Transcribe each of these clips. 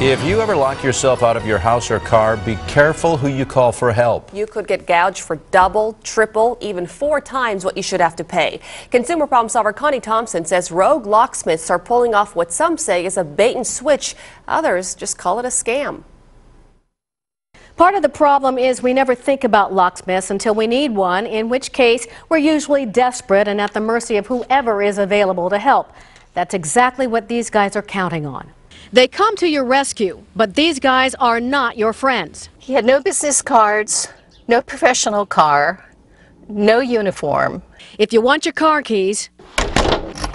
If you ever lock yourself out of your house or car, be careful who you call for help. You could get gouged for double, triple, even 4 times what you should have to pay. Consumer problem solver Connie Thompson says rogue locksmiths are pulling off what some say is a bait and switch. Others just call it a scam. Part of the problem is we never think about locksmiths until we need one, in which case we're usually desperate and at the mercy of whoever is available to help. That's exactly what these guys are counting on. They come to your rescue, but these guys are not your friends. He had no business cards, no professional car, no uniform. If you want your car keys,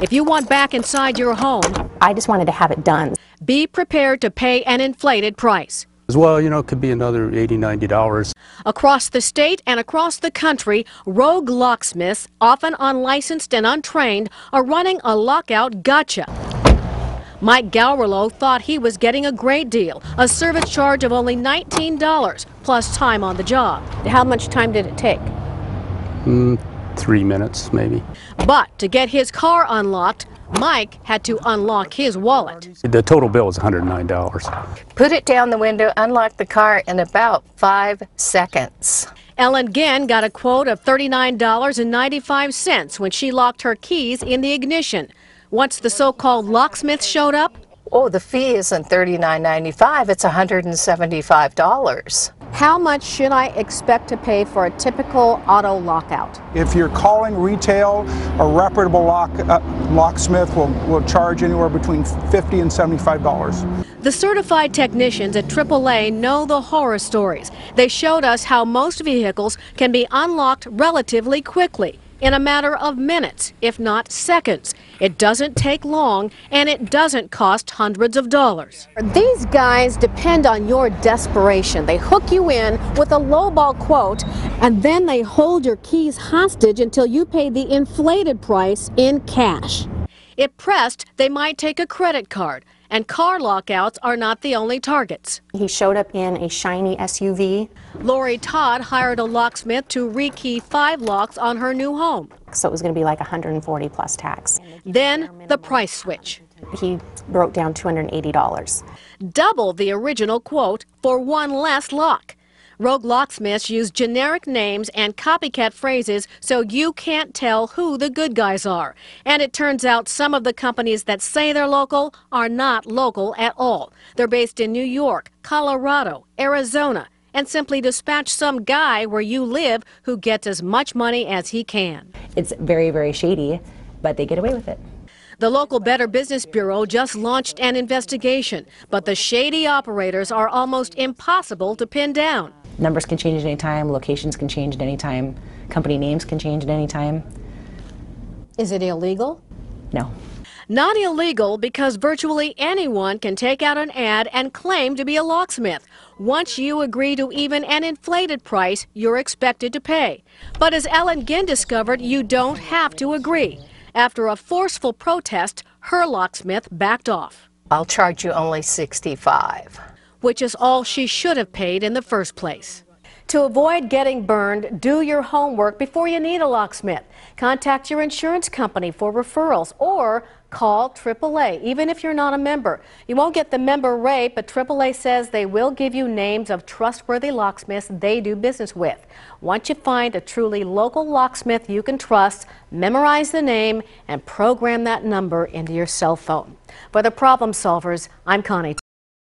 if you want back inside your home, I just wanted to have it done. Be prepared to pay an inflated price. As well, you know, it could be another $80, $90. Across the state and across the country, rogue locksmiths, often unlicensed and untrained, are running a lockout gotcha. Mike Gowerlow thought he was getting a great deal, a service charge of only $19 plus time on the job. How much time did it take? 3 minutes, maybe. But to get his car unlocked, Mike had to unlock his wallet. The total bill was $109. Put it down the window, unlock the car in about 5 seconds. Ellen Ginn got a quote of $39.95 when she locked her keys in the ignition. Once the so-called locksmith showed up, Oh, the fee isn't $39.95, it's $175. How much should I expect to pay for a typical auto lockout? If you're calling retail, a reputable locksmith will charge anywhere between $50 and $75. the certified technicians at AAA know the horror stories. They showed us how most vehicles can be unlocked relatively quickly, in a matter of minutes, if not seconds. It doesn't take long, and it doesn't cost hundreds of dollars. These guys depend on your desperation. They hook you in with a lowball quote, and then they hold your keys hostage until you pay the inflated price in cash. If pressed, they might take a credit card, and car lockouts are not the only targets. He showed up in a shiny SUV. Lori Todd hired a locksmith to rekey 5 locks on her new home. So it was going to be like 140 plus tax. Then the price switch. He broke down $280. Double the original quote for 1 less lock. Rogue locksmiths use generic names and copycat phrases so you can't tell who the good guys are. And it turns out some of the companies that say they're local are not local at all. They're based in New York, Colorado, Arizona, and simply dispatch some guy where you live who gets as much money as he can. It's very, very shady, but they get away with it. The local Better Business Bureau just launched an investigation, but the shady operators are almost impossible to pin down. Numbers can change at any time, locations can change at any time, company names can change at any time. Is it illegal? No. Not illegal because virtually anyone can take out an ad and claim to be a locksmith. Once you agree to even an inflated price, you're expected to pay. But as Ellen Ginn discovered, you don't have to agree. After a forceful protest, her locksmith backed off. I'll charge you only $65. Which is all she should have paid in the first place. To avoid getting burned, do your homework before you need a locksmith. Contact your insurance company for referrals or call AAA, even if you're not a member. You won't get the member rate, but AAA says they will give you names of trustworthy locksmiths they do business with. Once you find a truly local locksmith you can trust, memorize the name and program that number into your cell phone. For the problem solvers, I'm Connie.